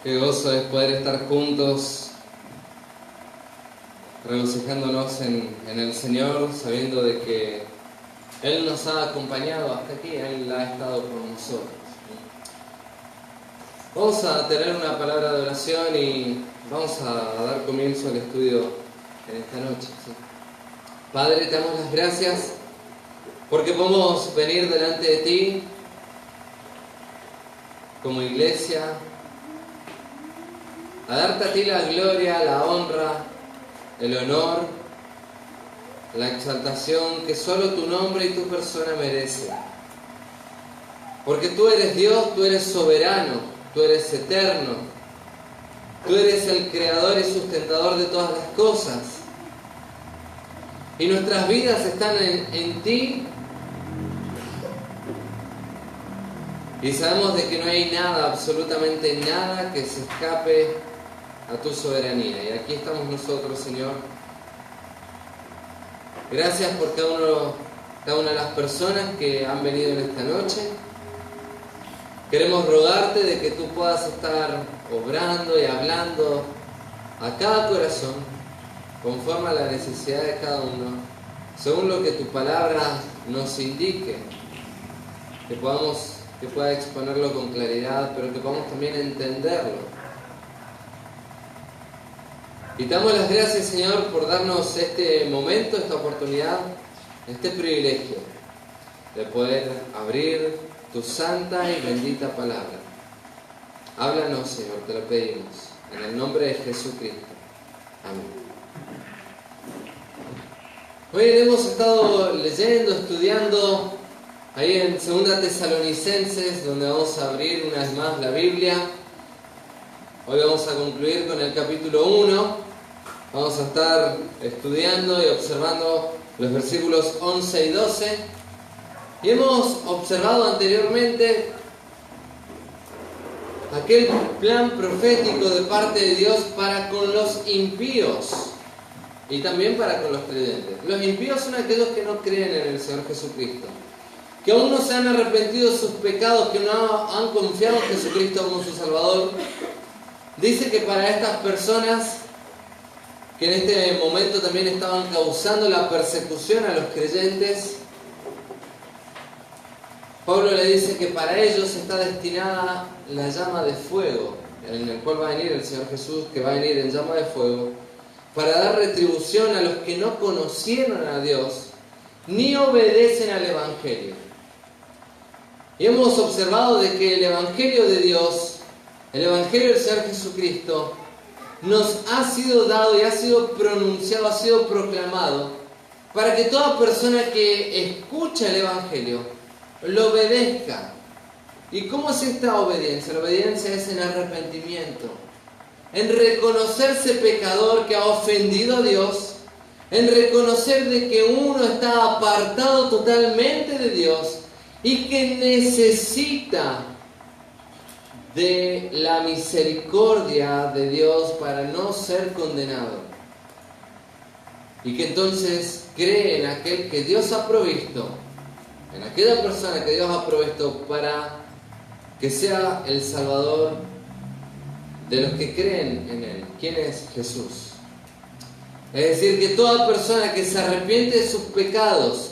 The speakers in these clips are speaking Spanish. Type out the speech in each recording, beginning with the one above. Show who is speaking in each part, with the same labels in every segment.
Speaker 1: Qué gozo es poder estar juntos, regocijándonos en el Señor, sabiendo de que Él nos ha acompañado hasta aquí, Él ha estado con nosotros. Vamos a tener una palabra de oración y vamos a dar comienzo al estudio en esta noche. ¿Sí? Padre, te damos las gracias porque podemos venir delante de ti como iglesia a darte a ti la gloria, la honra, el honor, la exaltación que solo tu nombre y tu persona merecen. Porque tú eres Dios, tú eres soberano, tú eres eterno, tú eres el creador y sustentador de todas las cosas. Y nuestras vidas están en ti. Y sabemos de que no hay nada, absolutamente nada que se escape a tu soberanía. Y aquí estamos nosotros, Señor. Gracias por cada una de las personas que han venido en esta noche. Queremos rogarte de que tú puedas estar obrando y hablando a cada corazón, conforme a la necesidad de cada uno, según lo que tu palabra nos indique, que pueda exponerlo con claridad, pero que podamos también entenderlo. Y te damos las gracias, Señor, por darnos este momento, esta oportunidad, este privilegio de poder abrir tu santa y bendita palabra. Háblanos, Señor, te lo pedimos, en el nombre de Jesucristo. Amén. Hoy hemos estado leyendo, estudiando ahí en 2 Tesalonicenses, donde vamos a abrir una vez más la Biblia. Hoy vamos a concluir con el capítulo 1. Vamos a estar estudiando y observando los versículos 11 y 12. Y hemos observado anteriormente aquel plan profético de parte de Dios para con los impíos y también para con los creyentes. Los impíos son aquellos que no creen en el Señor Jesucristo, que aún no se han arrepentido de sus pecados, que no han confiado en Jesucristo como su Salvador. Dice que para estas personas que en este momento también estaban causando la persecución a los creyentes, Pablo le dice que para ellos está destinada la llama de fuego, en el cual va a venir el Señor Jesús, que va a venir en llama de fuego, para dar retribución a los que no conocieron a Dios, ni obedecen al Evangelio. Y hemos observado de que el Evangelio de Dios, el Evangelio del Señor Jesucristo, nos ha sido dado y ha sido pronunciado, ha sido proclamado, para que toda persona que escucha el Evangelio lo obedezca. ¿Y cómo es esta obediencia? La obediencia es en arrepentimiento, en reconocerse pecador que ha ofendido a Dios, en reconocer de que uno está apartado totalmente de Dios y que necesita de la misericordia de Dios para no ser condenado. Y que entonces cree en aquel que Dios ha provisto, en aquella persona que Dios ha provisto para que sea el Salvador de los que creen en Él. ¿Quién es Jesús? Es decir, que toda persona que se arrepiente de sus pecados,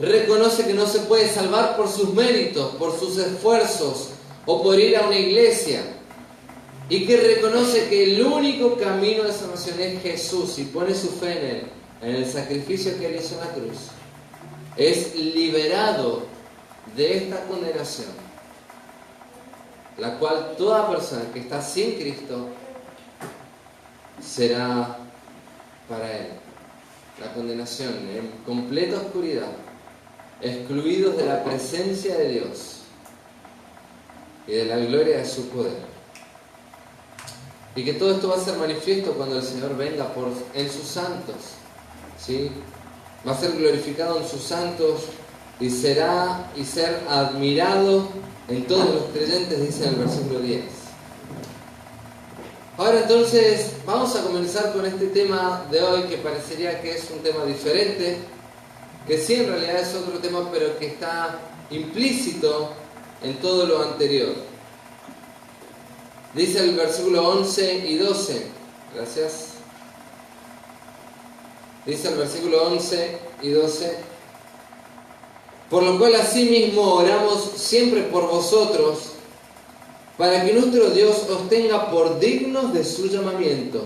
Speaker 1: reconoce que no se puede salvar por sus méritos, por sus esfuerzos o por ir a una iglesia, y que reconoce que el único camino de salvación es Jesús y pone su fe en Él, en el sacrificio que Él hizo en la cruz, es liberado de esta condenación, la cual toda persona que está sin Cristo será para Él. La condenación en completa oscuridad, excluidos de la presencia de Dios y de la gloria de su poder. Y que todo esto va a ser manifiesto cuando el Señor venga en sus santos, ¿sí? Va a ser glorificado en sus santos y ser admirado en todos los creyentes, dice en el versículo 10. Ahora entonces vamos a comenzar con este tema de hoy, que parecería que es un tema diferente, que sí en realidad es otro tema, pero que está implícito en todo lo anterior. Dice el versículo 11 y 12. Gracias. Dice el versículo 11 y 12. Por lo cual asimismo oramos siempre por vosotros, para que nuestro Dios os tenga por dignos de su llamamiento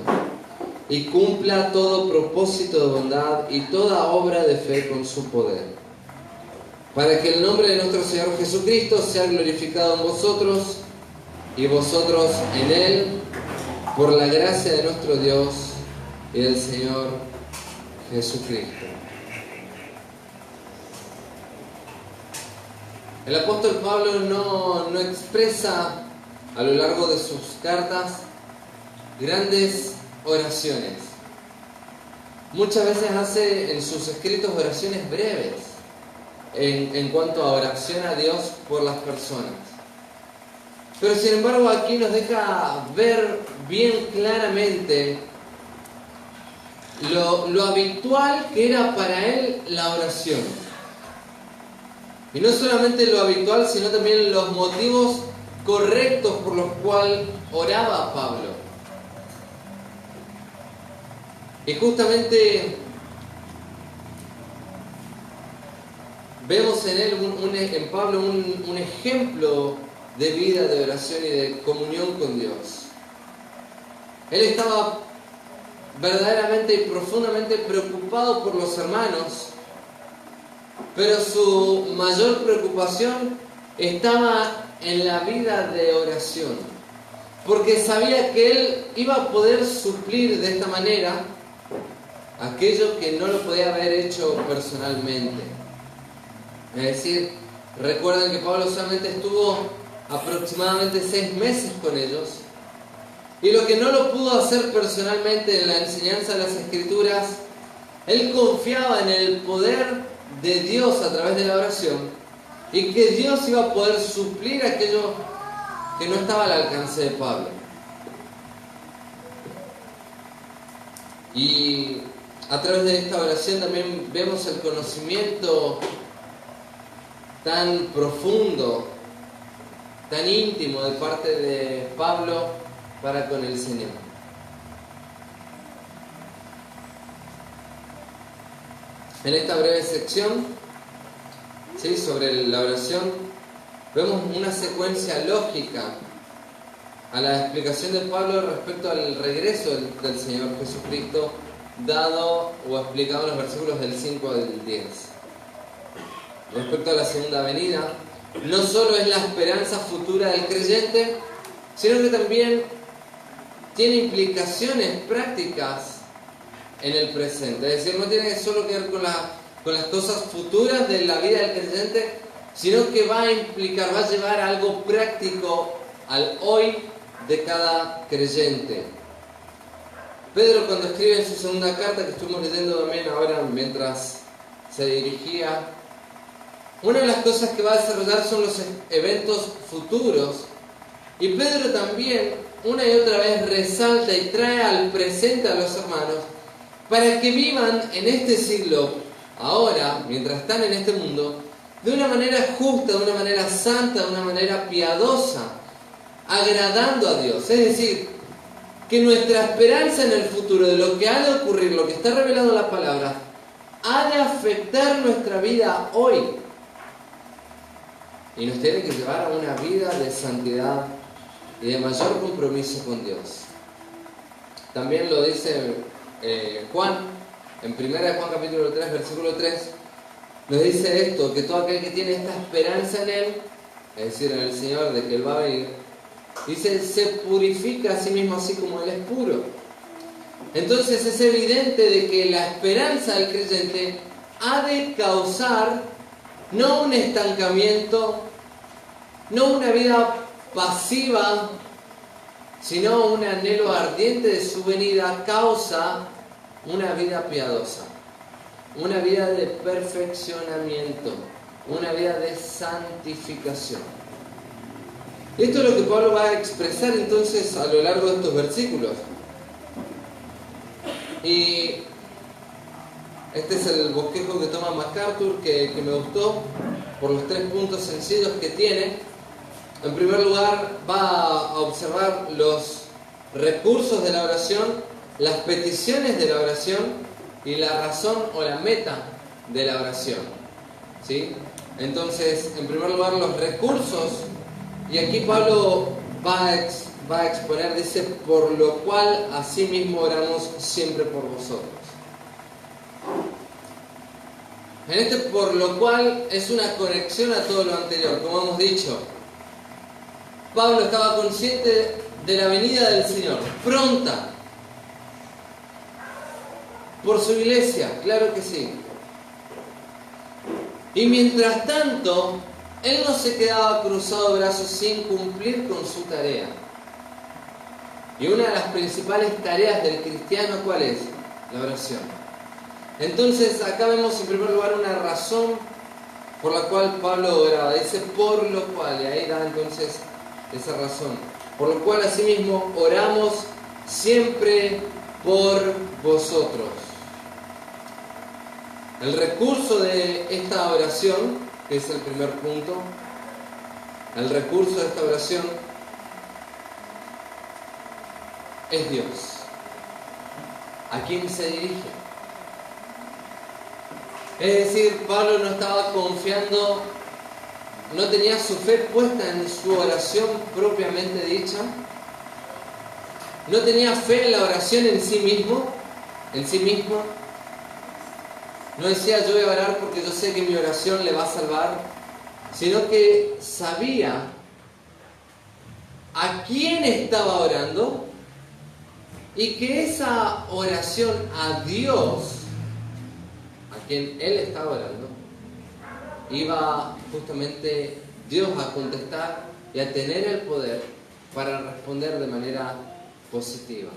Speaker 1: y cumpla todo propósito de bondad y toda obra de fe con su poder, para que el nombre de nuestro Señor Jesucristo sea glorificado en vosotros y vosotros en Él, por la gracia de nuestro Dios y del Señor Jesucristo. El apóstol Pablo no expresa a lo largo de sus cartas grandes oraciones. Muchas veces hace en sus escritos oraciones breves en cuanto a oración a Dios por las personas. Pero sin embargo aquí nos deja ver bien claramente lo habitual que era para él la oración. Y no solamente lo habitual, sino también los motivos correctos por los cuales oraba Pablo. Y justamente vemos en él, en Pablo, un ejemplo de vida, de oración y de comunión con Dios. Él estaba verdaderamente y profundamente preocupado por los hermanos, pero su mayor preocupación estaba en la vida de oración, porque sabía que él iba a poder suplir de esta manera aquello que no lo podía haber hecho personalmente. Es decir, recuerden que Pablo solamente estuvo aproximadamente 6 meses con ellos, y lo que no lo pudo hacer personalmente en la enseñanza de las Escrituras, él confiaba en el poder de Dios a través de la oración, y que Dios iba a poder suplir aquello que no estaba al alcance de Pablo. Y a través de esta oración también vemos el conocimiento tan profundo, tan íntimo de parte de Pablo para con el Señor. En esta breve sección, ¿sí?, sobre la oración, vemos una secuencia lógica a la explicación de Pablo respecto al regreso del Señor Jesucristo, dado o explicado en los versículos del 5 al 10. Respecto a la segunda venida, no solo es la esperanza futura del creyente, sino que también tiene implicaciones prácticas en el presente. Es decir, no tiene solo que ver con las cosas futuras de la vida del creyente, sino que va a implicar, va a llevar algo práctico al hoy de cada creyente. Pedro, cuando escribe en su segunda carta, que estuvimos leyendo también ahora mientras se dirigía, una de las cosas que va a desarrollar son los eventos futuros. Y Pedro también una y otra vez resalta y trae al presente a los hermanos para que vivan en este siglo, ahora, mientras están en este mundo, de una manera justa, de una manera santa, de una manera piadosa, agradando a Dios. Es decir, que nuestra esperanza en el futuro, de lo que ha de ocurrir, lo que está revelado en la palabra, ha de afectar nuestra vida hoy. Y nos tiene que llevar a una vida de santidad y de mayor compromiso con Dios. También lo dice Juan, en 1 Juan capítulo 3, versículo 3, nos dice esto, que todo aquel que tiene esta esperanza en Él, es decir, en el Señor, de que Él va a venir, dice, se purifica a sí mismo así como Él es puro. Entonces es evidente de que la esperanza del creyente ha de causar no un estancamiento, no una vida pasiva, sino un anhelo ardiente de su venida. Causa una vida piadosa, una vida de perfeccionamiento, una vida de santificación. Esto es lo que Pablo va a expresar entonces a lo largo de estos versículos. Y este es el bosquejo que toma MacArthur, que me gustó por los 3 puntos sencillos que tiene. En primer lugar, va a observar los recursos de la oración, las peticiones de la oración y la razón o la meta de la oración. ¿Sí? Entonces, en primer lugar, los recursos, y aquí Pablo va a exponer, dice, por lo cual asimismo oramos siempre por vosotros. En este por lo cual es una conexión a todo lo anterior, como hemos dicho. Pablo estaba consciente de la venida del Señor, pronta, por su iglesia, claro que sí. Y mientras tanto, él no se quedaba cruzado de brazos sin cumplir con su tarea. Y una de las principales tareas del cristiano, ¿cuál es? La oración. Entonces, acá vemos en primer lugar una razón por la cual Pablo oraba. Dice por lo cual, y ahí da entonces esa razón. Por lo cual, asimismo, oramos siempre por vosotros. El recurso de esta oración, que es el primer punto, el recurso de esta oración es Dios. ¿A quién se dirige? Es decir, Pablo no estaba confiando, no tenía su fe puesta en su oración propiamente dicha, no tenía fe en la oración en sí mismo, no decía yo voy a orar porque yo sé que mi oración le va a salvar, sino que sabía a quién estaba orando y que esa oración a Dios, a quien él estaba orando, iba justamente Dios a contestar y a tener el poder para responder de manera positiva,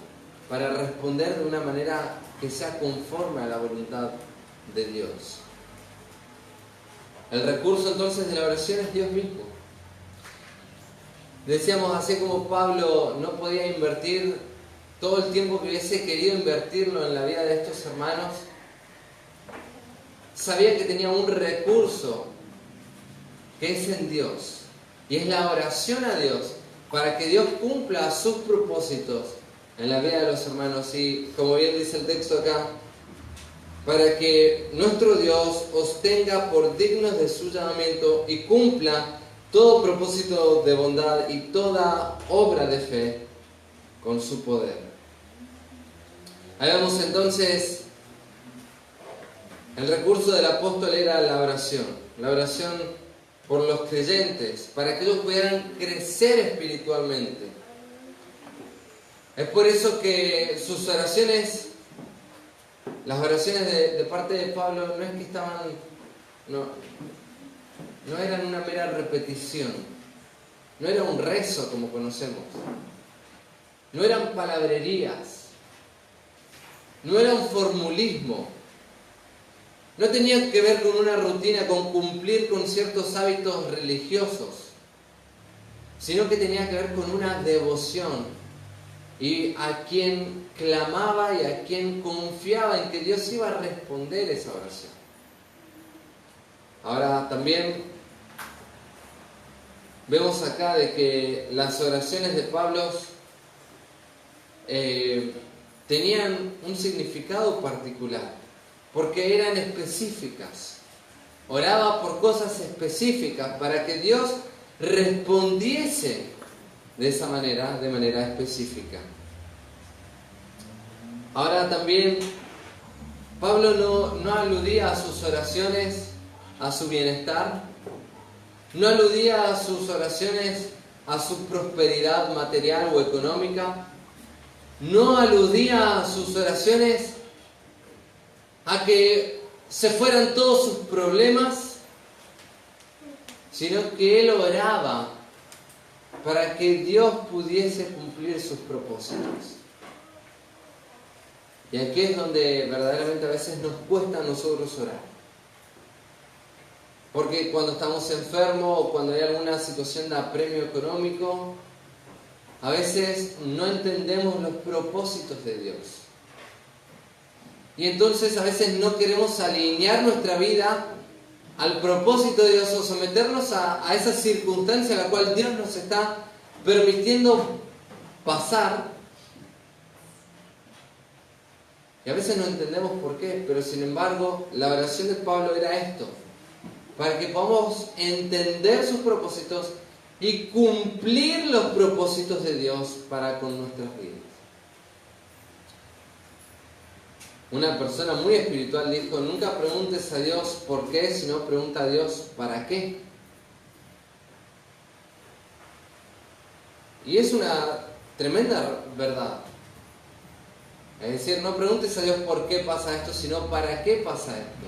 Speaker 1: para responder de una manera que sea conforme a la voluntad de Dios. El recurso entonces de la oración es Dios mismo. Decíamos, así como Pablo no podía invertir todo el tiempo que hubiese querido invertirlo en la vida de estos hermanos, sabía que tenía un recurso que es en Dios, y es la oración a Dios para que Dios cumpla sus propósitos en la vida de los hermanos. Y como bien dice el texto acá, para que nuestro Dios os tenga por dignos de su llamamiento y cumpla todo propósito de bondad y toda obra de fe con su poder. Ahí vemos entonces, el recurso del apóstol era la oración por los creyentes, para que ellos pudieran crecer espiritualmente. Es por eso que sus oraciones, las oraciones de parte de Pablo, no es que estaban, no eran una mera repetición, no era un rezo como conocemos, no eran palabrerías, no era un formulismo, no tenían que ver con una rutina, con cumplir con ciertos hábitos religiosos, sino que tenía que ver con una devoción y a quien clamaba y a quien confiaba en que Dios iba a responder esa oración. Ahora también vemos acá de que las oraciones de Pablo tenían un significado particular, porque eran específicas. Oraba por cosas específicas para que Dios respondiese de esa manera, de manera específica. Ahora también Pablo no aludía a sus oraciones a su bienestar, no aludía a sus oraciones a su prosperidad material o económica, no aludía a sus oraciones a que se fueran todos sus problemas, sino que él oraba para que Dios pudiese cumplir sus propósitos. Y aquí es donde verdaderamente a veces nos cuesta a nosotros orar. Porque cuando estamos enfermos o cuando hay alguna situación de apremio económico, a veces no entendemos los propósitos de Dios. Y entonces a veces no queremos alinear nuestra vida al propósito de Dios o someternos a esa circunstancia a la cual Dios nos está permitiendo pasar. Y a veces no entendemos por qué, pero sin embargo la oración de Pablo era esto, para que podamos entender sus propósitos y cumplir los propósitos de Dios para con nuestras vidas. Una persona muy espiritual dijo: nunca preguntes a Dios por qué, sino pregunta a Dios para qué. Y es una tremenda verdad. Es decir, no preguntes a Dios por qué pasa esto, sino para qué pasa esto.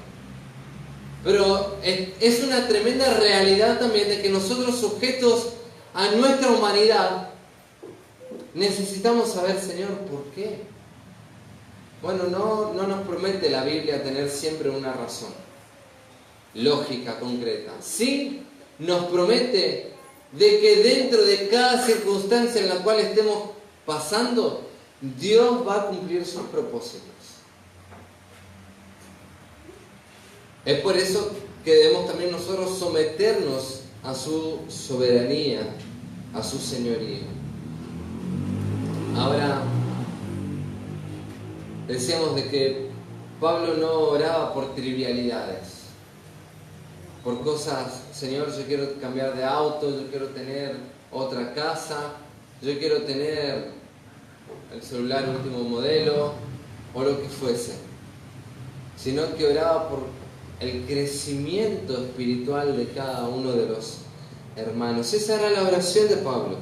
Speaker 1: Pero es una tremenda realidad también de que nosotros, sujetos a nuestra humanidad, necesitamos saber, Señor, ¿por qué? Bueno, no nos promete la Biblia tener siempre una razón lógica, concreta. Sí nos promete de que dentro de cada circunstancia en la cual estemos pasando, Dios va a cumplir sus propósitos. Es por eso que debemos también nosotros someternos a su soberanía, a su señoría. Ahora, decíamos de que Pablo no oraba por trivialidades, por cosas: Señor, yo quiero cambiar de auto, yo quiero tener otra casa, yo quiero tener el celular último modelo, o lo que fuese, sino que oraba por el crecimiento espiritual de cada uno de los hermanos. Esa era la oración de Pablo,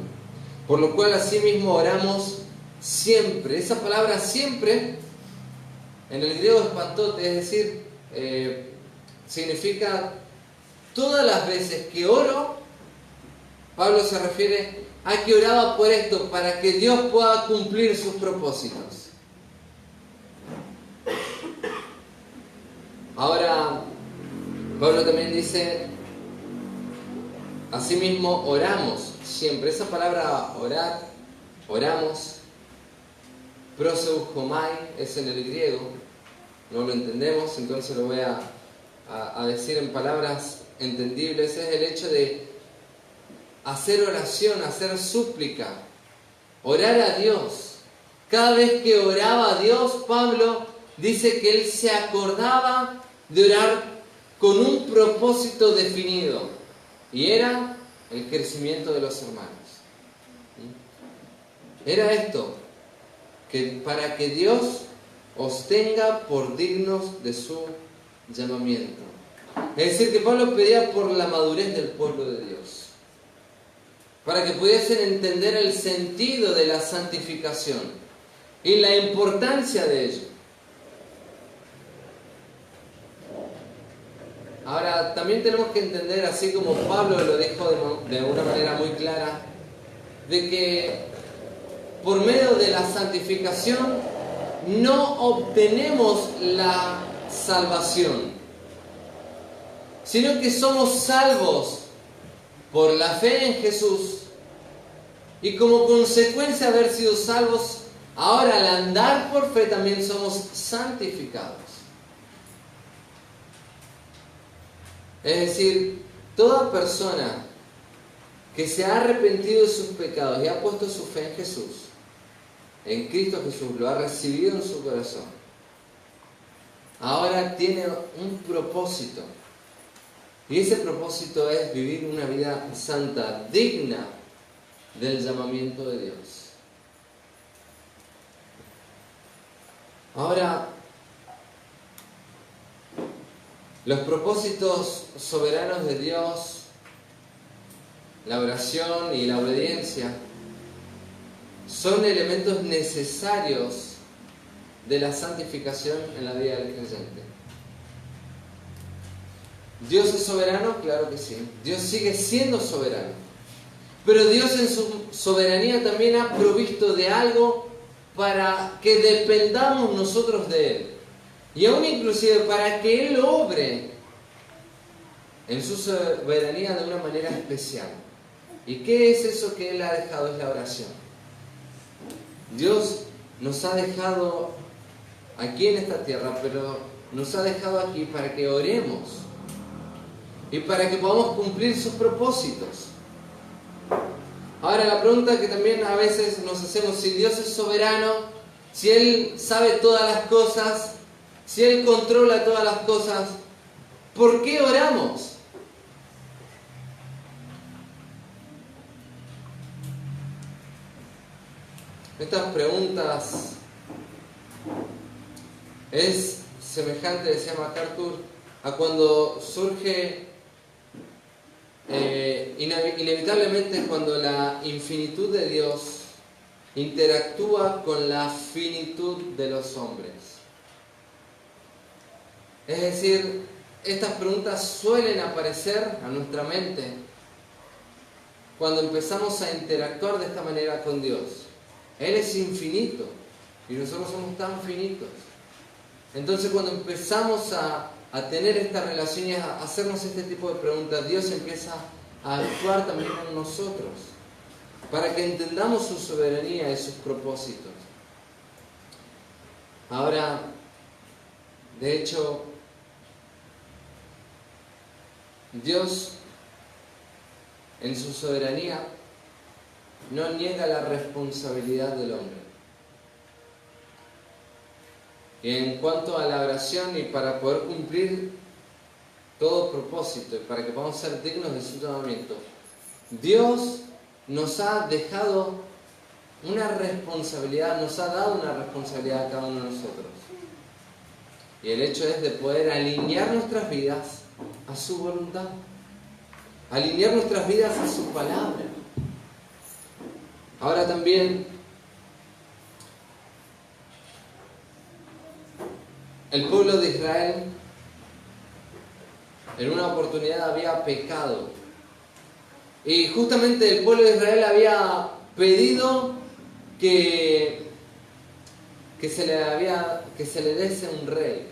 Speaker 1: por lo cual asimismo oramos siempre. Esa palabra siempre, en el griego espantote, es decir, significa todas las veces que oro. Pablo se refiere a que oraba por esto, para que Dios pueda cumplir sus propósitos. Ahora, Pablo también dice: asimismo oramos siempre. Esa palabra orar, oramos, proseuchomai, es en el griego, no lo entendemos, entonces lo voy a decir en palabras entendibles. Es el hecho de hacer oración, hacer súplica, orar a Dios. Cada vez que oraba a Dios, Pablo dice que él se acordaba de orar con un propósito definido, y era el crecimiento de los hermanos. Era esto, que para que Dios os tenga por dignos de su llamamiento. Es decir, que Pablo pedía por la madurez del pueblo de Dios, para que pudiesen entender el sentido de la santificación y la importancia de ello. Ahora, también tenemos que entender, así como Pablo lo dijo de una manera muy clara, de que por medio de la santificación no obtenemos la salvación, sino que somos salvos por la fe en Jesús, y como consecuencia de haber sido salvos, ahora al andar por fe también somos santificados. Es decir, toda persona que se ha arrepentido de sus pecados y ha puesto su fe en Jesús, en Cristo Jesús, lo ha recibido en su corazón, ahora tiene un propósito. Y ese propósito es vivir una vida santa, digna del llamamiento de Dios. Ahora, los propósitos soberanos de Dios, la oración y la obediencia, son elementos necesarios de la santificación en la vida del creyente. ¿Dios es soberano? Claro que sí. Dios sigue siendo soberano. Pero Dios en su soberanía también ha provisto de algo para que dependamos nosotros de Él. Y aún inclusive para que Él obre en su soberanía de una manera especial. ¿Y qué es eso que Él ha dejado? Es la oración. Dios nos ha dejado aquí en esta tierra, pero nos ha dejado aquí para que oremos. y para que podamos cumplir sus propósitos. Ahora la pregunta que también a veces nos hacemos, si Dios es soberano, si Él sabe todas las cosas, si Él controla todas las cosas, ¿por qué oramos? Estas preguntas es semejante, decía MacArthur, a cuando surge inevitablemente cuando la infinitud de Dios interactúa con la finitud de los hombres. Es decir, estas preguntas suelen aparecer a nuestra mente cuando empezamos a interactuar de esta manera con Dios. Él es infinito y nosotros somos tan finitos. Entonces cuando empezamos a tener estas relaciones, a hacernos este tipo de preguntas, Dios empieza a actuar también en nosotros para que entendamos su soberanía y sus propósitos. Ahora, de hecho, Dios en su soberanía no niega la responsabilidad del hombre. Y en cuanto a la oración y para poder cumplir todo propósito y para que podamos ser dignos de su llamamiento, Dios nos ha dejado una responsabilidad, nos ha dado una responsabilidad a cada uno de nosotros. Y el hecho es de poder alinear nuestras vidas a su voluntad, alinear nuestras vidas a su palabra. Ahora también, el pueblo de Israel en una oportunidad había pecado. Y justamente el pueblo de Israel había pedido que se le diese un rey.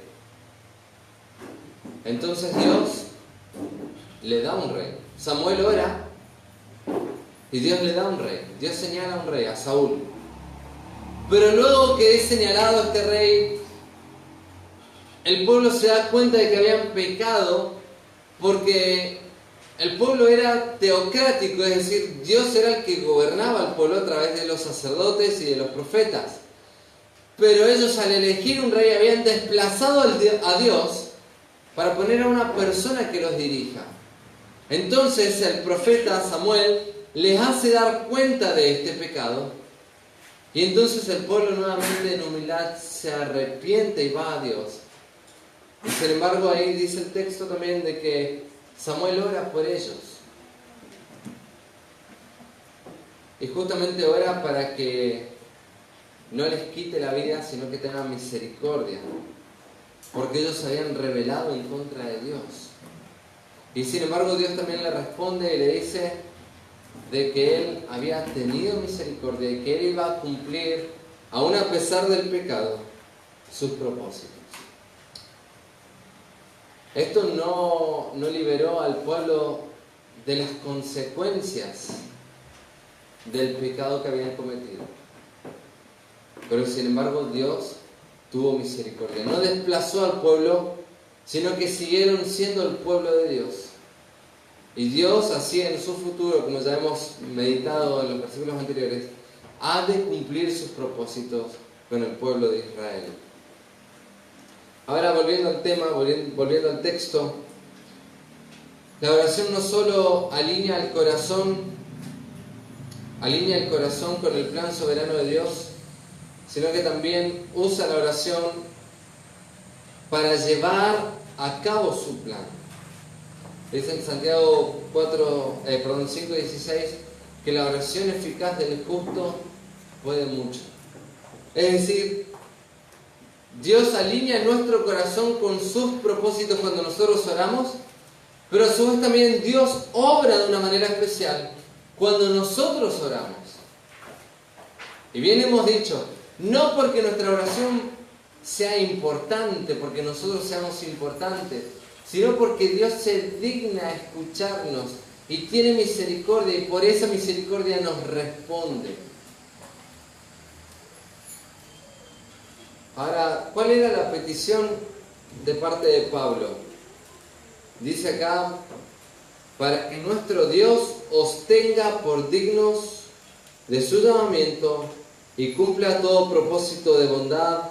Speaker 1: Entonces Dios le da un rey. Samuel ora y Dios le da un rey. Dios señala un rey, a Saúl. Pero luego que es señalado este rey, el pueblo se da cuenta de que habían pecado porque el pueblo era teocrático, es decir, Dios era el que gobernaba al pueblo a través de los sacerdotes y de los profetas. Pero ellos al elegir un rey habían desplazado a Dios para poner a una persona que los dirija. Entonces el profeta Samuel les hace dar cuenta de este pecado y entonces el pueblo nuevamente en humildad se arrepiente y va a Dios. Sin embargo, ahí dice el texto también de que Samuel ora por ellos. Y justamente ora para que no les quite la vida, sino que tenga misericordia. Porque ellos se habían rebelado en contra de Dios. Y sin embargo, Dios también le responde y le dice de que Él había tenido misericordia y que Él iba a cumplir, aun a pesar del pecado, sus propósitos. Esto no liberó al pueblo de las consecuencias del pecado que habían cometido. Pero sin embargo Dios tuvo misericordia. No desplazó al pueblo, sino que siguieron siendo el pueblo de Dios. Y Dios así en su futuro, como ya hemos meditado en los versículos anteriores, ha de cumplir sus propósitos con el pueblo de Israel. Ahora volviendo al tema, volviendo al texto, la oración no solo alinea el corazón con el plan soberano de Dios, sino que también usa la oración para llevar a cabo su plan. Dice en Santiago 5:16 que la oración eficaz del justo puede mucho. Es decir, Dios alinea nuestro corazón con sus propósitos cuando nosotros oramos, pero a su vez también Dios obra de una manera especial cuando nosotros oramos. Y bien hemos dicho, no porque nuestra oración sea importante, porque nosotros seamos importantes, sino porque Dios se digna a escucharnos y tiene misericordia y por esa misericordia nos responde. Ahora, ¿cuál era la petición de parte de Pablo? Dice acá para que nuestro Dios os tenga por dignos de su llamamiento y cumpla todo propósito de bondad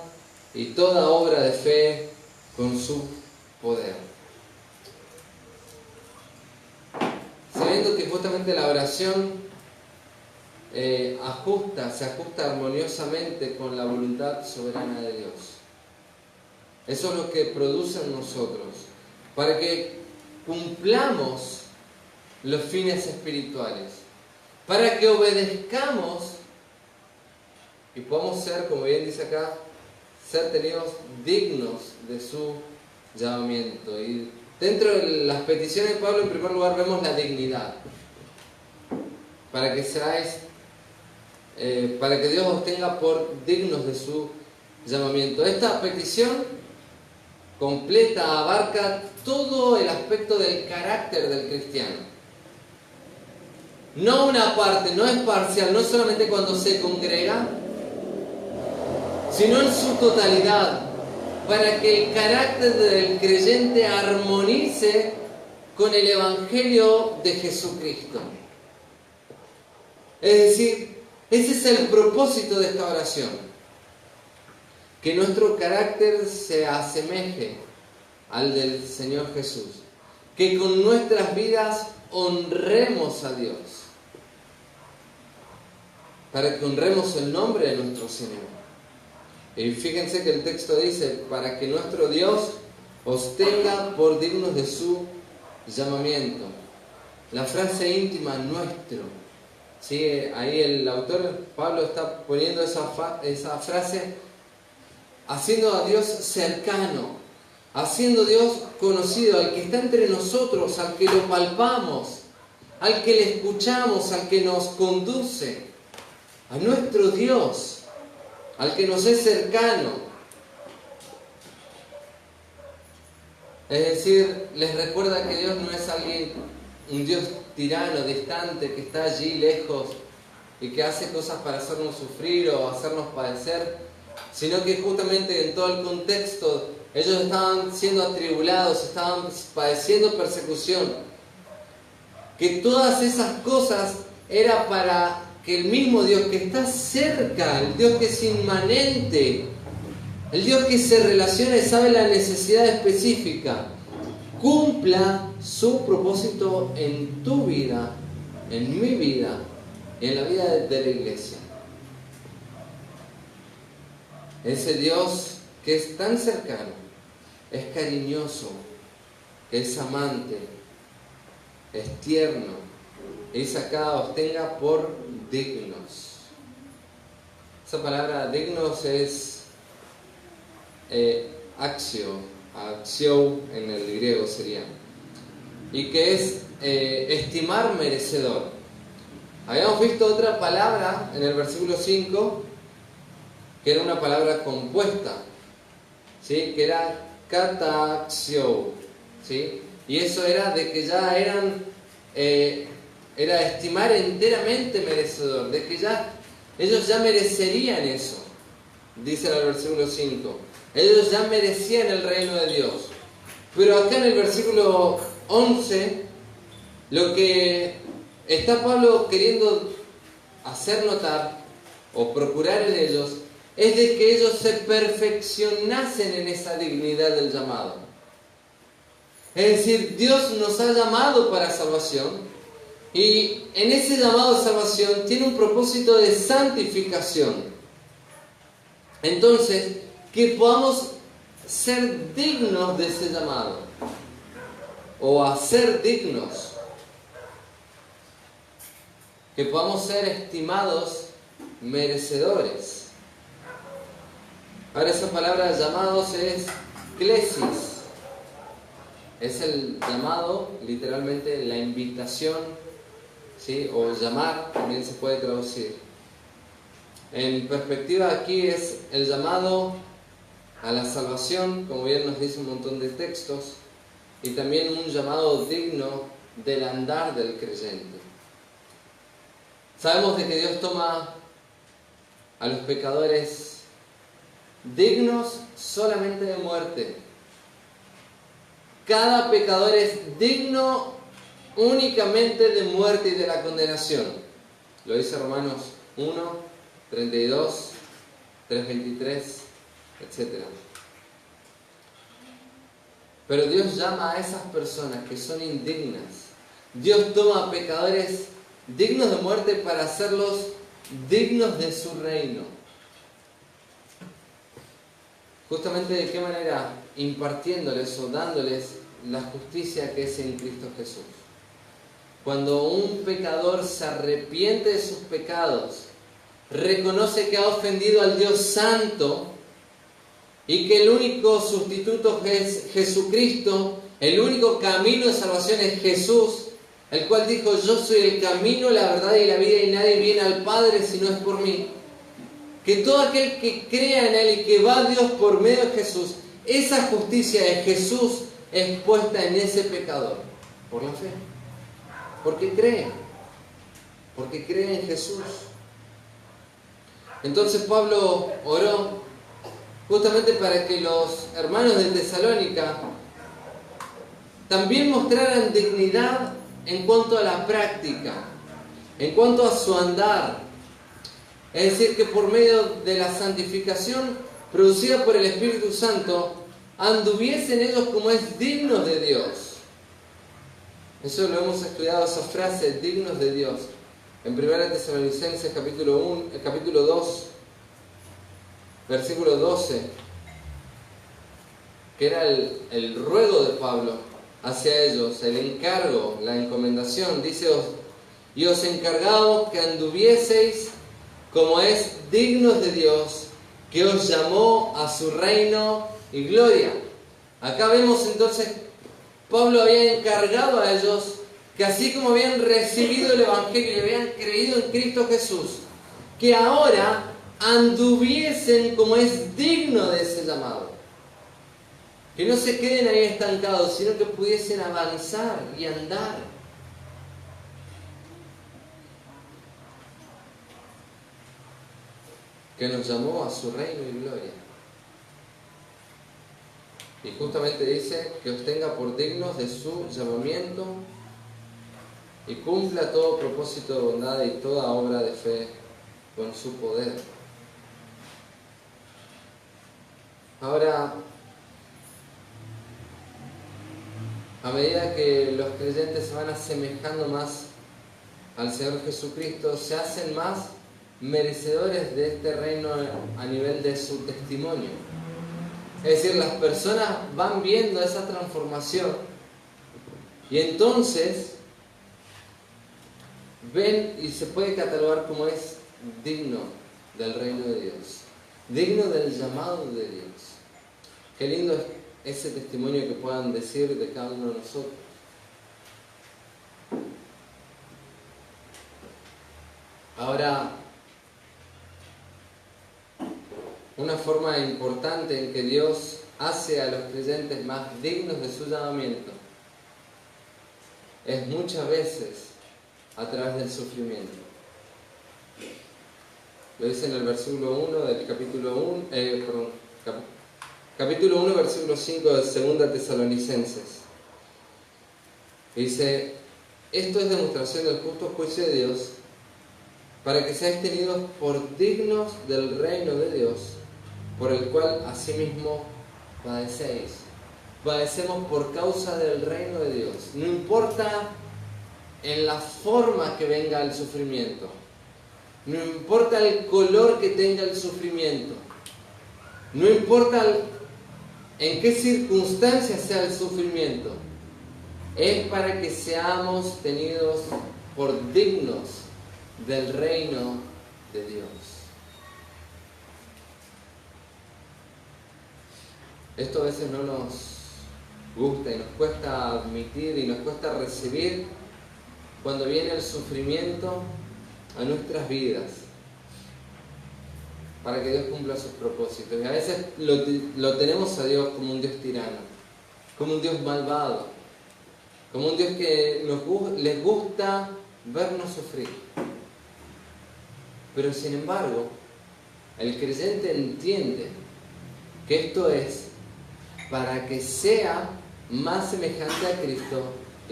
Speaker 1: y toda obra de fe con su poder. Sabiendo que justamente la oración se ajusta armoniosamente con la voluntad soberana de Dios. Eso es lo que produce en nosotros, para que cumplamos los fines espirituales, para que obedezcamos y podamos ser, como bien dice acá, ser tenidos dignos de su llamamiento. Y dentro de las peticiones de Pablo, en primer lugar, vemos la dignidad, para que Dios os tenga por dignos de su llamamiento. Esta petición completa, abarca todo el aspecto del carácter del cristiano. No una parte, no es parcial, no es solamente cuando se congrega, sino en su totalidad, para que el carácter del creyente armonice con el Evangelio de Jesucristo. Es decir, ese es el propósito de esta oración. Que nuestro carácter se asemeje al del Señor Jesús. Que con nuestras vidas honremos a Dios. Para que honremos el nombre de nuestro Señor. Y fíjense que el texto dice, para que nuestro Dios os tenga por dignos de su llamamiento. La frase íntima, nuestro. ¿Sí? Ahí el autor Pablo está poniendo esa frase, haciendo a Dios cercano, haciendo a Dios conocido, al que está entre nosotros, al que lo palpamos, al que le escuchamos, al que nos conduce, a nuestro Dios, al que nos es cercano. Es decir, les recuerda que Dios no es un Dios tirano, distante, que está allí lejos y que hace cosas para hacernos sufrir o hacernos padecer, sino que justamente en todo el contexto ellos estaban siendo atribulados, estaban padeciendo persecución. Que todas esas cosas era para que el mismo Dios que está cerca, el Dios que es inmanente, el Dios que se relaciona y sabe la necesidad específica, cumpla su propósito en tu vida, en mi vida y en la vida de la iglesia. Ese Dios que es tan cercano, es cariñoso, es amante, es tierno, y acá os tenga por dignos. Esa palabra dignos es axio en el griego sería, y que es estimar merecedor. Habíamos visto otra palabra en el versículo 5, que era una palabra compuesta, ¿sí? Que era kataxio, ¿sí? Y eso era de que ya era estimar enteramente merecedor, de que ellos ya merecerían eso, dice en el versículo 5. Ellos ya merecían el reino de Dios. Pero acá en el versículo 11, lo que está Pablo queriendo hacer notar o procurar en ellos es de que ellos se perfeccionasen en esa dignidad del llamado. Es decir, Dios nos ha llamado para salvación y en ese llamado de salvación tiene un propósito de santificación. Entonces, que podamos ser dignos de ese llamado o hacer dignos, que podamos ser estimados merecedores. Ahora esa palabra llamados es klesis, es el llamado, literalmente la invitación, ¿sí? O llamar, también se puede traducir. En perspectiva aquí es el llamado a la salvación, como bien nos dice un montón de textos, y también un llamado digno del andar del creyente. Sabemos de que Dios toma a los pecadores dignos solamente de muerte. Cada pecador es digno únicamente de muerte y de la condenación. Lo dice Romanos 1, 32, 3:23, etc. Pero Dios llama a esas personas que son indignas. Dios toma a pecadores dignos de muerte para hacerlos dignos de su reino. Justamente de qué manera, impartiéndoles o dándoles la justicia que es en Cristo Jesús. Cuando un pecador se arrepiente de sus pecados, reconoce que ha ofendido al Dios Santo y que el único sustituto es Jesucristo, el único camino de salvación es Jesús, el cual dijo: yo soy el camino, la verdad y la vida, y nadie viene al Padre si no es por mí. Que todo aquel que crea en Él y que va a Dios por medio de Jesús, esa justicia de Jesús es puesta en ese pecador, por la fe. Porque cree en Jesús. Entonces Pablo oró justamente para que los hermanos de Tesalónica también mostraran dignidad en cuanto a la práctica, en cuanto a su andar. Es decir, que por medio de la santificación producida por el Espíritu Santo, anduviesen ellos como es dignos de Dios. Eso lo hemos estudiado, esa frase, dignos de Dios, en 1 Tesalonicenses capítulo 2, versículo 12, que era el ruego de Pablo hacia ellos, el encargo, la encomendación. Dice: y os encargamos que anduvieseis como es dignos de Dios, que os llamó a su reino y gloria. Acá vemos entonces, Pablo había encargado a ellos que así como habían recibido el Evangelio y habían creído en Cristo Jesús, que ahora anduviesen como es digno de ese llamado. Que no se queden ahí estancados, sino que pudiesen avanzar y andar. Que nos llamó a su reino y gloria. Y justamente dice que os tenga por dignos de su llamamiento y cumpla todo propósito de bondad y toda obra de fe con su poder. Ahora, a medida que los creyentes se van asemejando más al Señor Jesucristo, se hacen más merecedores de este reino a nivel de su testimonio. Es decir, las personas van viendo esa transformación y entonces ven y se puede catalogar como es digno del reino de Dios, digno del llamado de Dios. Qué lindo es ese testimonio que puedan decir de cada uno de nosotros. Ahora, una forma importante en que Dios hace a los creyentes más dignos de su llamamiento es muchas veces a través del sufrimiento. Lo dice en el versículo 1 del capítulo 1, versículo 5 de 2 Tesalonicenses. Dice: esto es demostración del justo juicio de Dios, para que seáis tenidos por dignos del reino de Dios, por el cual asimismo padecéis. Padecemos por causa del reino de Dios. No importa en la forma que venga el sufrimiento, no importa el color que tenga el sufrimiento, no importa en qué circunstancias sea el sufrimiento, es para que seamos tenidos por dignos del reino de Dios. Esto a veces no nos gusta y nos cuesta admitir y nos cuesta recibir cuando viene el sufrimiento a nuestras vidas para que Dios cumpla sus propósitos. Y a veces lo tenemos a Dios como un Dios tirano, como un Dios malvado, como un Dios que les gusta vernos sufrir. Pero sin embargo, el creyente entiende que esto es para que sea más semejante a Cristo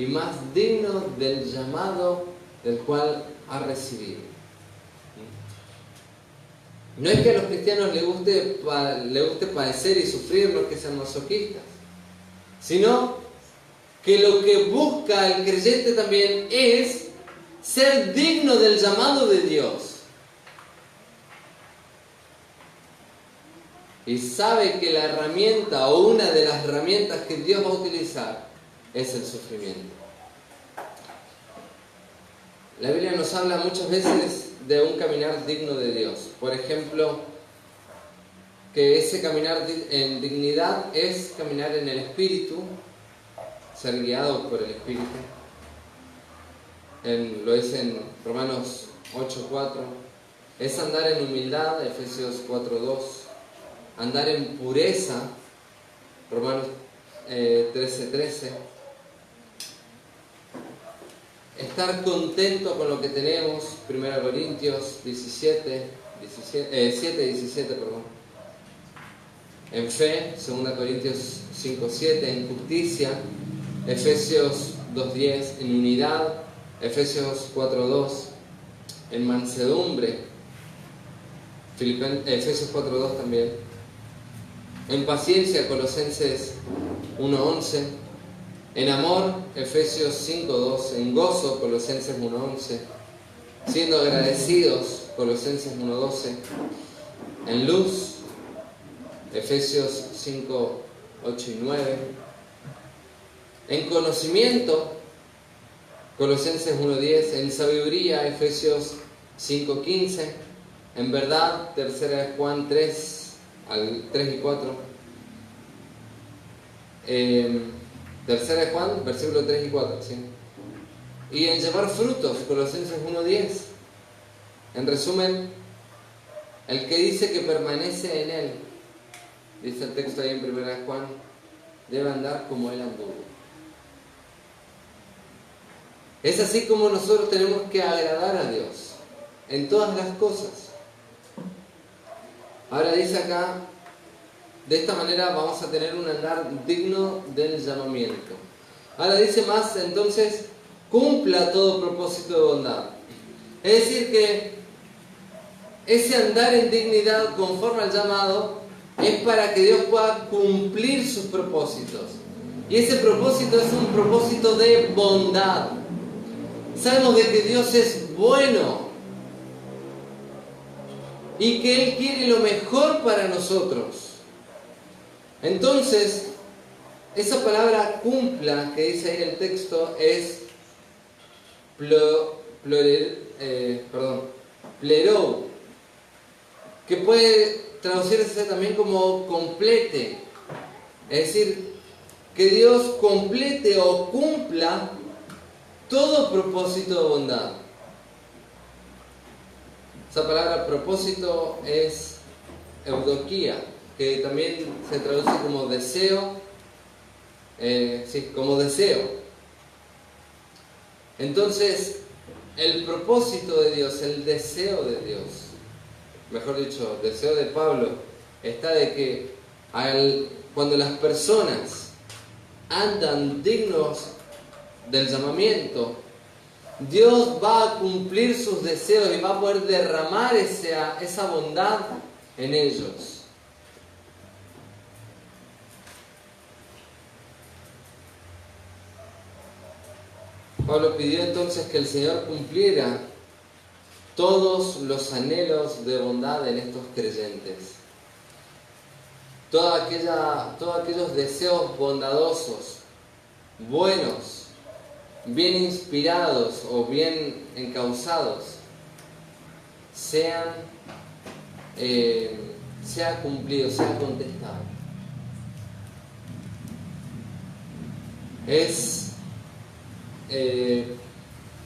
Speaker 1: y más digno del llamado del cual ha recibido. No es que a los cristianos les guste padecer y sufrir, no es que sean masoquistas, sino que lo que busca el creyente también es ser digno del llamado de Dios. Y sabe que la herramienta o una de las herramientas que Dios va a utilizar es el sufrimiento. La Biblia nos habla muchas veces de un caminar digno de Dios. Por ejemplo, que ese caminar en dignidad es caminar en el Espíritu, ser guiado por el Espíritu. Lo dice en Romanos 8:4. Es andar en humildad, Efesios 4:2. Andar en pureza, Romanos 13:13. Estar contento con lo que tenemos, 1 Corintios 7:17. En fe, 2 Corintios 5:7. En justicia, Efesios 2:10. En unidad, Efesios 4:2. En mansedumbre, Efesios 4:2 también. En paciencia, Colosenses 1:11. En amor, Efesios 5:2. En gozo, Colosenses 1:11. Siendo agradecidos, Colosenses 1:12. En luz, Efesios 5:8 y 9. En conocimiento, Colosenses 1:10. En sabiduría, Efesios 5:15. En verdad, 3 Juan 3 y 4. 3 Juan, versículos 3 y 4. ¿Sí? Y en llevar frutos, Colosenses 1:10. En resumen, el que dice que permanece en él, dice el texto ahí en 1 Juan, debe andar como él anduvo. Es así como nosotros tenemos que agradar a Dios en todas las cosas. Ahora dice acá, de esta manera vamos a tener un andar digno del llamamiento. Ahora dice más, entonces, cumpla todo propósito de bondad. Es decir que ese andar en dignidad conforme al llamado es para que Dios pueda cumplir sus propósitos. Y ese propósito es un propósito de bondad. Sabemos de que Dios es bueno y que Él quiere lo mejor para nosotros. Entonces, esa palabra cumpla que dice ahí en el texto es plerou, que puede traducirse también como complete. Es decir, que Dios complete o cumpla todo propósito de bondad. Esa palabra propósito es eudokia, que también se traduce como deseo, como deseo. Entonces, el propósito de Dios, el deseo de Dios, mejor dicho, el deseo de Pablo, está de que cuando las personas andan dignos del llamamiento, Dios va a cumplir sus deseos y va a poder derramar esa bondad en ellos. Pablo pidió entonces que el Señor cumpliera todos los anhelos de bondad en estos creyentes. Todos aquellos deseos bondadosos, buenos, bien inspirados o bien encausados, sea cumplido, sea contestado.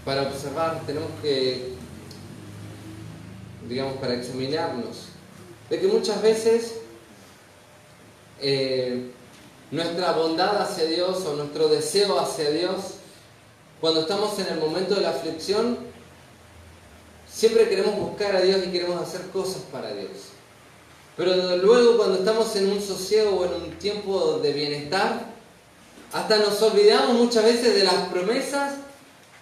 Speaker 1: Para observar, tenemos que, para examinarnos, de que muchas veces nuestra bondad hacia Dios o nuestro deseo hacia Dios, cuando estamos en el momento de la aflicción, siempre queremos buscar a Dios y queremos hacer cosas para Dios. Pero luego, cuando estamos en un sosiego o en un tiempo de bienestar, Hasta nos olvidamos muchas veces de las promesas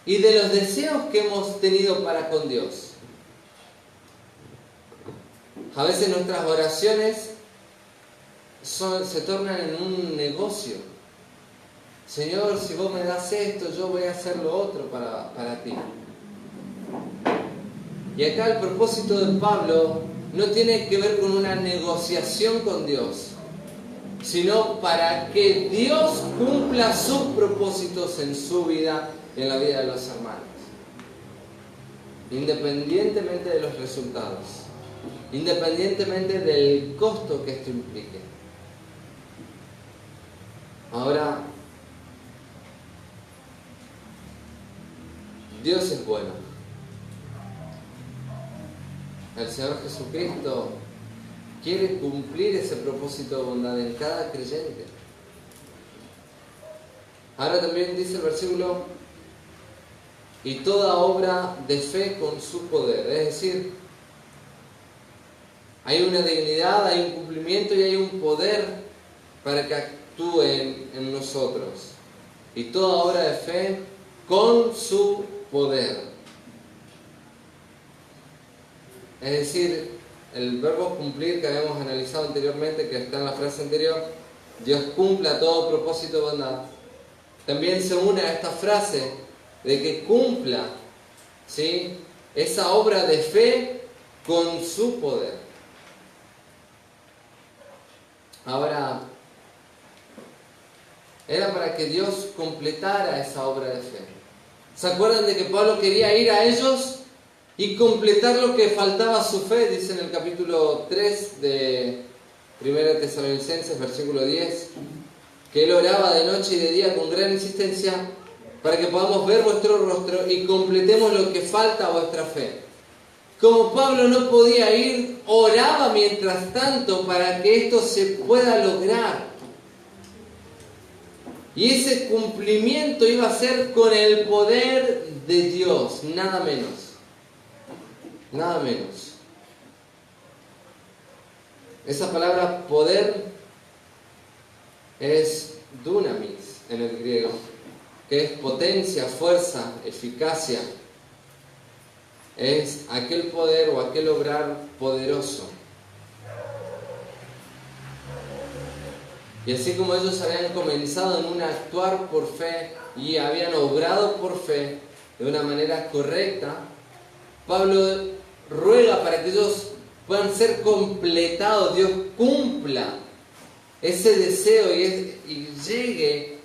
Speaker 1: y de los deseos que hemos tenido para con Dios. A veces nuestras oraciones se tornan en un negocio. Señor, si vos me das esto, yo voy a hacer lo otro para ti. Y acá el propósito de Pablo no tiene que ver con una negociación con Dios, sino para que Dios cumpla sus propósitos en su vida y en la vida de los hermanos. Independientemente de los resultados, independientemente del costo que esto implique. Ahora, Dios es bueno. El Señor Jesucristo quiere cumplir ese propósito de bondad en cada creyente. Ahora también dice el versículo, y toda obra de fe con su poder. Es decir, hay una dignidad, hay un cumplimiento y hay un poder para que actúe en nosotros. Y toda obra de fe con su poder. Es decir, el verbo cumplir que habíamos analizado anteriormente, que está en la frase anterior, Dios cumpla todo propósito de bondad, también se une a esta frase de que cumpla, ¿sí?, esa obra de fe con su poder. Ahora, era para que Dios completara esa obra de fe. ¿Se acuerdan de que Pablo quería ir a ellos y completar lo que faltaba a su fe? Dice en el capítulo 3 de 1 Tesalonicenses, versículo 10, que él oraba de noche y de día con gran insistencia para que podamos ver vuestro rostro y completemos lo que falta a vuestra fe. Como Pablo no podía ir, oraba mientras tanto para que esto se pueda lograr. Y ese cumplimiento iba a ser con el poder de Dios, nada menos. Nada menos. Esa palabra poder es dunamis en el griego, que es potencia, fuerza, eficacia. Es aquel poder o aquel obrar poderoso. Y así como ellos habían comenzado en un actuar por fe y habían obrado por fe de una manera correcta, Pablo ruega para que ellos puedan ser completados, Dios cumpla ese deseo y llegue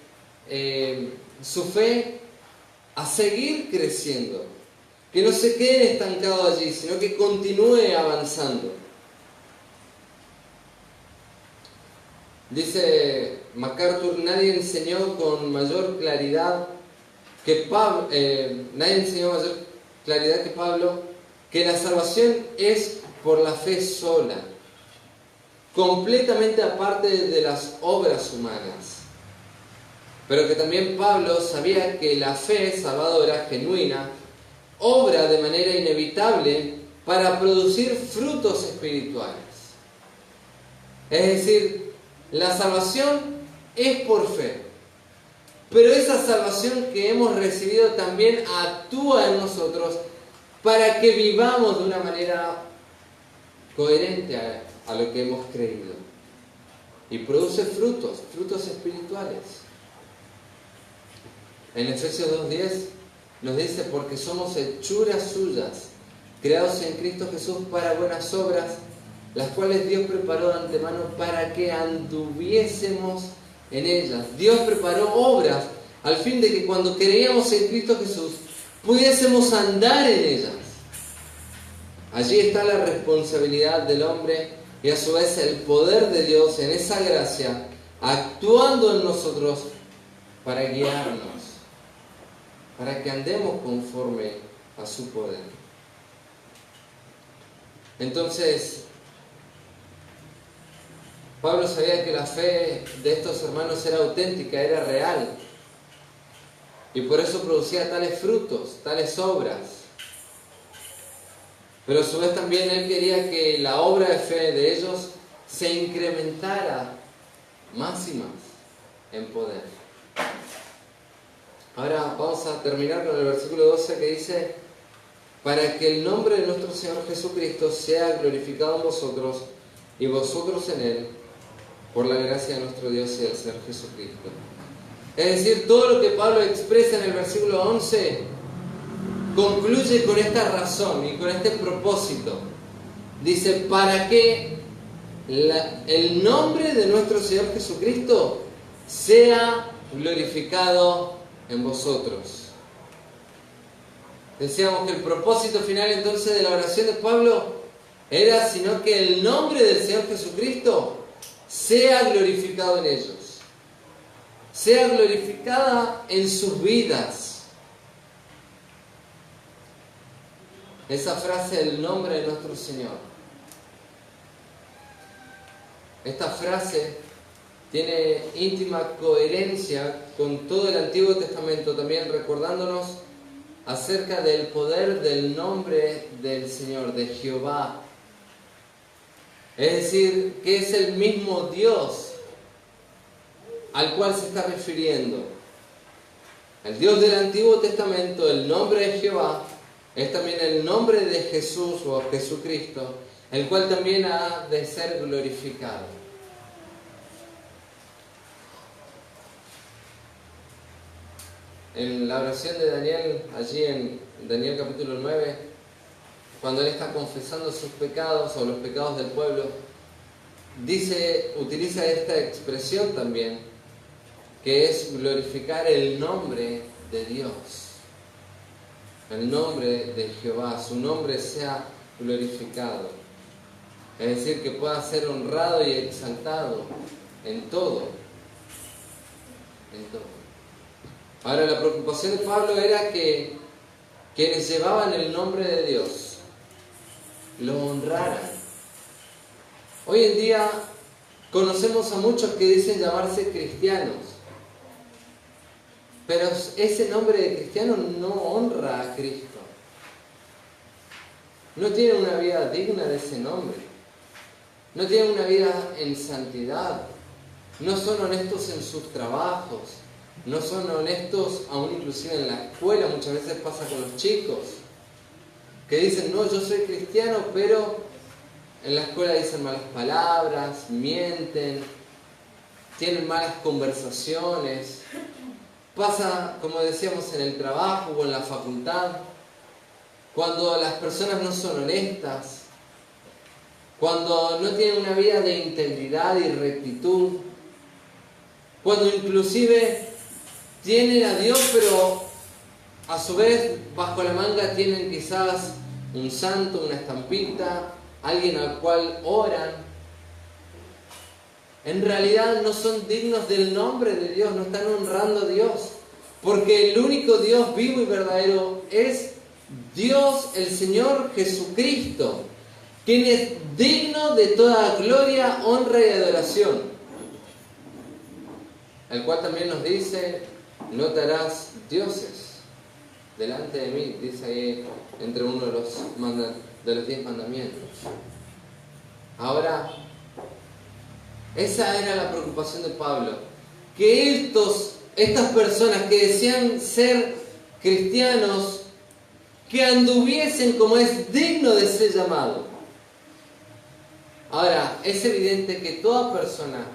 Speaker 1: su fe a seguir creciendo, que no se queden estancados allí, sino que continúe avanzando. Dice MacArthur, nadie enseñó mayor claridad que Pablo que la salvación es por la fe sola, completamente aparte de las obras humanas. Pero que también Pablo sabía que la fe salvadora genuina obra de manera inevitable para producir frutos espirituales. Es decir, la salvación es por fe, pero esa salvación que hemos recibido también actúa en nosotros para que vivamos de una manera coherente a lo que hemos creído. Y produce frutos espirituales. En Efesios 2:10 nos dice, porque somos hechuras suyas, creados en Cristo Jesús para buenas obras, las cuales Dios preparó de antemano para que anduviésemos en ellas. Dios preparó obras al fin de que cuando creíamos en Cristo Jesús pudiésemos andar en ellas. Allí está la responsabilidad del hombre y a su vez el poder de Dios en esa gracia actuando en nosotros para guiarnos, para que andemos conforme a su poder. Entonces, Pablo sabía que la fe de estos hermanos era auténtica, era real, y por eso producía tales frutos, tales obras. Pero a su vez también él quería que la obra de fe de ellos se incrementara más y más en poder. Ahora vamos a terminar con el versículo 12 que dice: para que el nombre de nuestro Señor Jesucristo sea glorificado en vosotros y vosotros en Él, por la gracia de nuestro Dios y del Señor Jesucristo. Es decir, todo lo que Pablo expresa en el versículo 11 concluye con esta razón y con este propósito. Dice, para que el nombre de nuestro Señor Jesucristo sea glorificado en vosotros. Decíamos que el propósito final entonces de la oración de Pablo era sino que el nombre del Señor Jesucristo sea glorificado en ellos, sea glorificada en sus vidas. Esa frase, el nombre de nuestro Señor. Esta frase tiene íntima coherencia con todo el Antiguo Testamento, también recordándonos acerca del poder del nombre del Señor, de Jehová. Es decir, que es el mismo Dios al cual se está refiriendo. El Dios del Antiguo Testamento, el nombre de Jehová, es también el nombre de Jesús o Jesucristo, el cual también ha de ser glorificado. En la oración de Daniel, allí en Daniel capítulo 9, cuando él está confesando sus pecados o los pecados del pueblo, utiliza esta expresión también, que es glorificar el nombre de Dios, el nombre de Jehová, su nombre sea glorificado. Es decir, que pueda ser honrado y exaltado en todo. En todo. Ahora, la preocupación de Pablo era que quienes llevaban el nombre de Dios lo honraran. Hoy en día conocemos a muchos que dicen llamarse cristianos, pero ese nombre de cristiano no honra a Cristo. No tienen una vida digna de ese nombre. No tienen una vida en santidad. No son honestos en sus trabajos. No son honestos aún inclusive en la escuela. Muchas veces pasa con los chicos que dicen, no, yo soy cristiano, pero en la escuela dicen malas palabras, mienten, tienen malas conversaciones. Pasa, como decíamos, en el trabajo o en la facultad, cuando las personas no son honestas, cuando no tienen una vida de integridad y rectitud, cuando inclusive tienen a Dios, pero a su vez bajo la manga tienen quizás un santo, una estampita, alguien al cual oran. En realidad no son dignos del nombre de Dios, no están honrando a Dios, porque el único Dios vivo y verdadero es Dios, el Señor Jesucristo, quien es digno de toda gloria, honra y adoración, el cual también nos dice, no te harás dioses delante de mí, dice ahí entre uno de los 10 mandamientos. Ahora, esa era la preocupación de Pablo, que estas personas que decían ser cristianos, que anduviesen como es digno de ser llamado. Ahora, es evidente que toda persona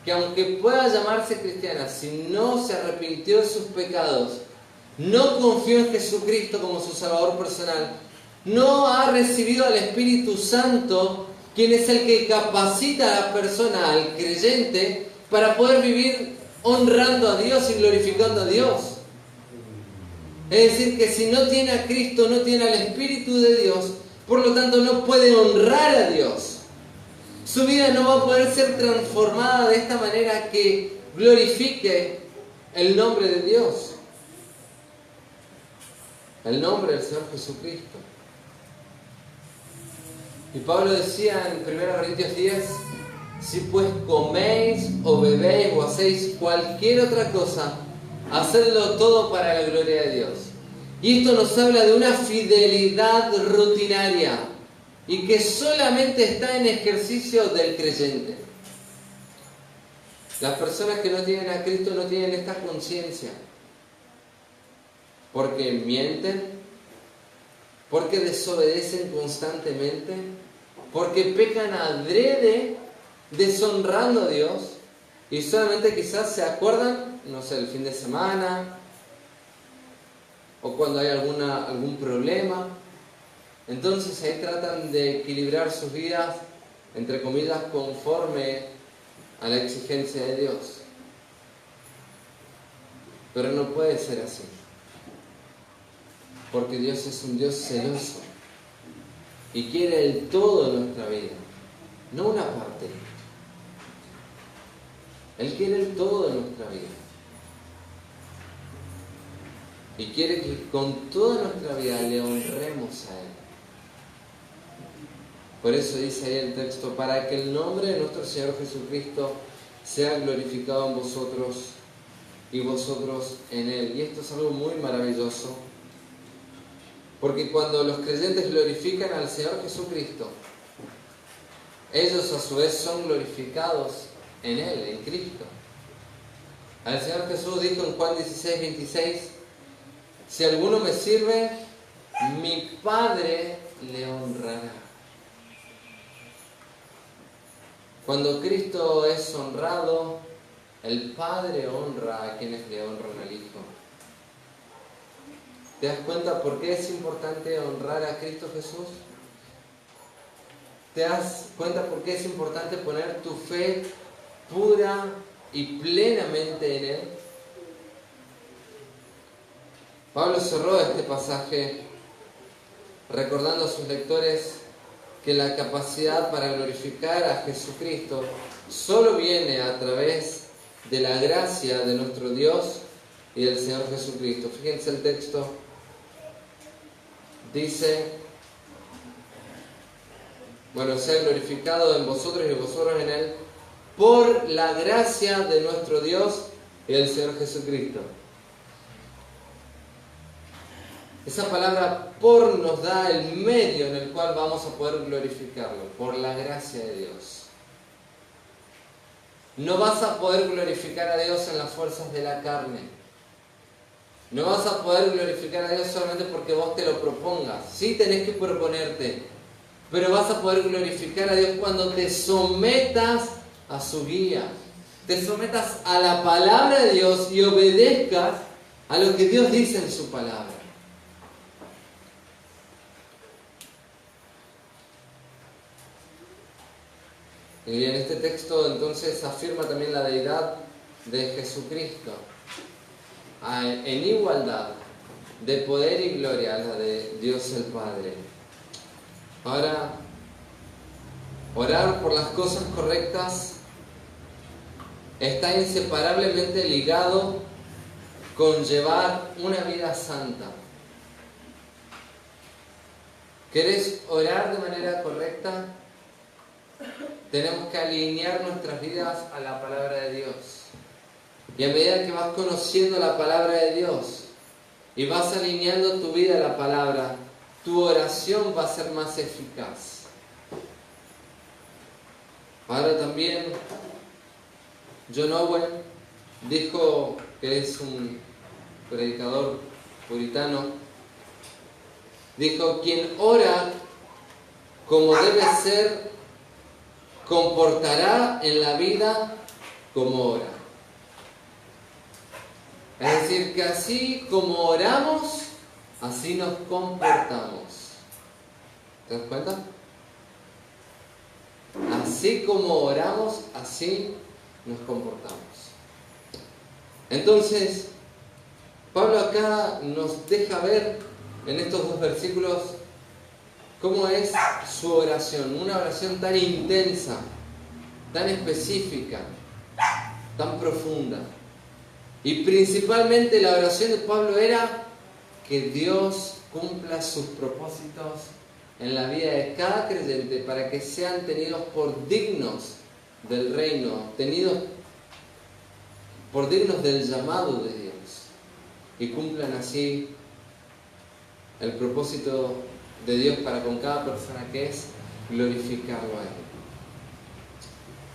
Speaker 1: que aunque pueda llamarse cristiana, si no se arrepintió de sus pecados, no confió en Jesucristo como su Salvador personal, no ha recibido al Espíritu Santo, quien es el que capacita a la persona, al creyente, para poder vivir honrando a Dios y glorificando a Dios. Es decir, que si no tiene a Cristo, no tiene al Espíritu de Dios, por lo tanto no puede honrar a Dios. Su vida no va a poder ser transformada de esta manera que glorifique el nombre de Dios, el nombre del Señor Jesucristo. Y Pablo decía en 1 Corintios 10, si pues coméis o bebéis o hacéis cualquier otra cosa, hacedlo todo para la gloria de Dios. Y esto nos habla de una fidelidad rutinaria y que solamente está en ejercicio del creyente. Las personas que no tienen a Cristo no tienen esta conciencia. porque mienten, porque desobedecen constantemente, porque pecan adrede, deshonrando a Dios, y solamente quizás se acuerdan, no sé, el fin de semana, o cuando hay algún problema. Entonces ahí tratan de equilibrar sus vidas, entre comillas, conforme a la exigencia de Dios. Pero no puede ser así, porque Dios es un Dios celoso y quiere el todo de nuestra vida, no una parte. Él quiere el todo de nuestra vida y quiere que con toda nuestra vida le honremos a Él. Por eso dice ahí el texto, para que el nombre de nuestro Señor Jesucristo sea glorificado en vosotros y vosotros en Él. Y esto es algo muy maravilloso, porque cuando los creyentes glorifican al Señor Jesucristo, ellos a su vez son glorificados en Él, en Cristo. El Señor Jesús dijo en Juan 16:26, si alguno me sirve, mi Padre le honrará. Cuando Cristo es honrado, el Padre honra a quienes le honran al Hijo. ¿Te das cuenta por qué es importante honrar a Cristo Jesús? ¿Te das cuenta por qué es importante poner tu fe pura y plenamente en Él? Pablo cerró este pasaje recordando a sus lectores que la capacidad para glorificar a Jesucristo solo viene a través de la gracia de nuestro Dios y del Señor Jesucristo. Fíjense el texto. Dice, bueno, sea glorificado en vosotros y vosotros en Él, por la gracia de nuestro Dios y del Señor Jesucristo. Esa palabra por nos da el medio en el cual vamos a poder glorificarlo, por la gracia de Dios. No vas a poder glorificar a Dios en las fuerzas de la carne. No vas a poder glorificar a Dios solamente porque vos te lo propongas. Sí tenés que proponerte, pero vas a poder glorificar a Dios cuando te sometas a su guía. Te sometas a la palabra de Dios y obedezcas a lo que Dios dice en su palabra. Y en este texto entonces afirma también la deidad de Jesucristo, en igualdad de poder y gloria a la de Dios el Padre. Ahora, orar por las cosas correctas está inseparablemente ligado con llevar una vida santa. ¿Querés orar de manera correcta? Tenemos que alinear nuestras vidas a la palabra de Dios. Y a medida que vas conociendo la palabra de Dios y vas alineando tu vida a la palabra, tu oración va a ser más eficaz. Ahora también John Owen dijo, que es un predicador puritano, dijo, quien ora como debe ser, comportará en la vida como ora. Es decir, que así como oramos, así nos comportamos. ¿Te das cuenta? Así como oramos, así nos comportamos. Entonces, Pablo acá nos deja ver en estos dos versículos cómo es su oración, una oración tan intensa, tan específica, tan profunda. Y principalmente la oración de Pablo era que Dios cumpla sus propósitos en la vida de cada creyente para que sean tenidos por dignos del reino, tenidos por dignos del llamado de Dios y cumplan así el propósito de Dios para con cada persona, que es glorificarlo a Él.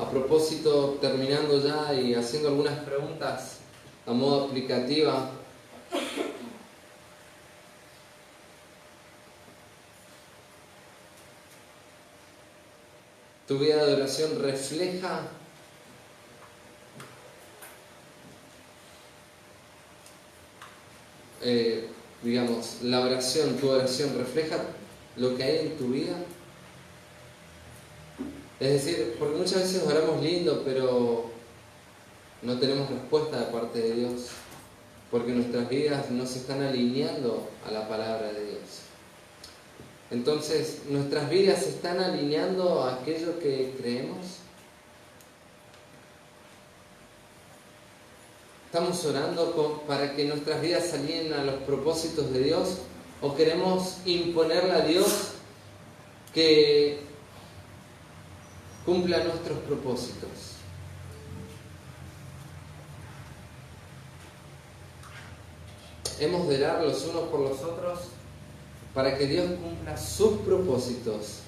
Speaker 1: A propósito, terminando ya y haciendo algunas preguntas a modo aplicativa, tu vida de oración refleja digamos, la oración, tu oración refleja lo que hay en tu vida. Es decir, porque muchas veces oramos lindo, pero no tenemos respuesta de parte de Dios, porque nuestras vidas no se están alineando a la palabra de Dios. Entonces, ¿nuestras vidas se están alineando a aquello que creemos? ¿Estamos orando para que nuestras vidas se alineen a los propósitos de Dios? ¿O queremos imponerle a Dios que cumpla nuestros propósitos? Hemos de orar los unos por los otros para que Dios cumpla sus propósitos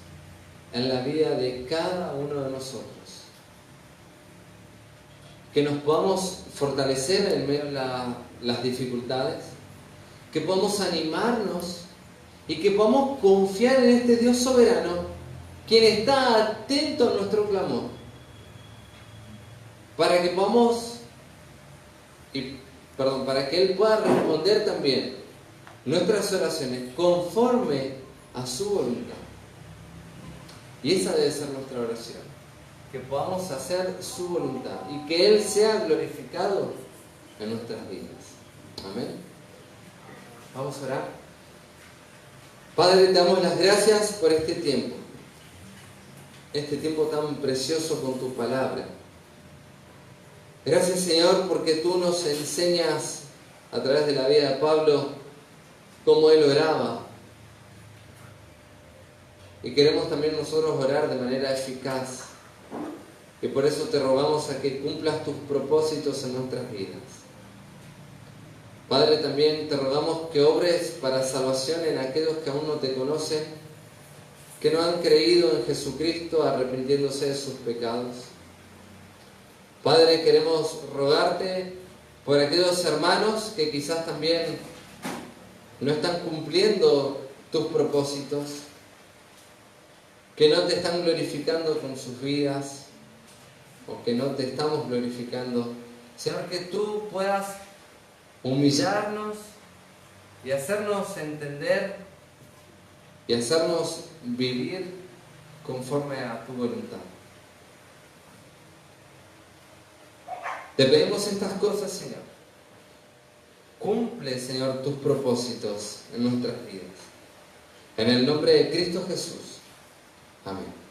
Speaker 1: en la vida de cada uno de nosotros. Que nos podamos fortalecer en medio de las dificultades, que podamos animarnos y que podamos confiar en este Dios soberano, quien está atento a nuestro clamor, para que podamos, para que Él pueda responder también nuestras oraciones conforme a su voluntad. Y esa debe ser nuestra oración, que podamos hacer su voluntad y que Él sea glorificado en nuestras vidas. Amén. Vamos a orar. Padre, te damos las gracias por este tiempo tan precioso con tu palabra. Gracias, Señor, porque tú nos enseñas a través de la vida de Pablo cómo él oraba. Y queremos también nosotros orar de manera eficaz. Y por eso te rogamos a que cumplas tus propósitos en nuestras vidas. Padre, también te rogamos que obres para salvación en aquellos que aún no te conocen, que no han creído en Jesucristo arrepintiéndose de sus pecados. Padre, queremos rogarte por aquellos hermanos que quizás también no están cumpliendo tus propósitos, que no te están glorificando con sus vidas, o que no te estamos glorificando. Señor, que tú puedas humillarnos y hacernos entender y hacernos vivir conforme a tu voluntad. Te pedimos estas cosas, Señor. Cumple, Señor, tus propósitos en nuestras vidas. En el nombre de Cristo Jesús. Amén.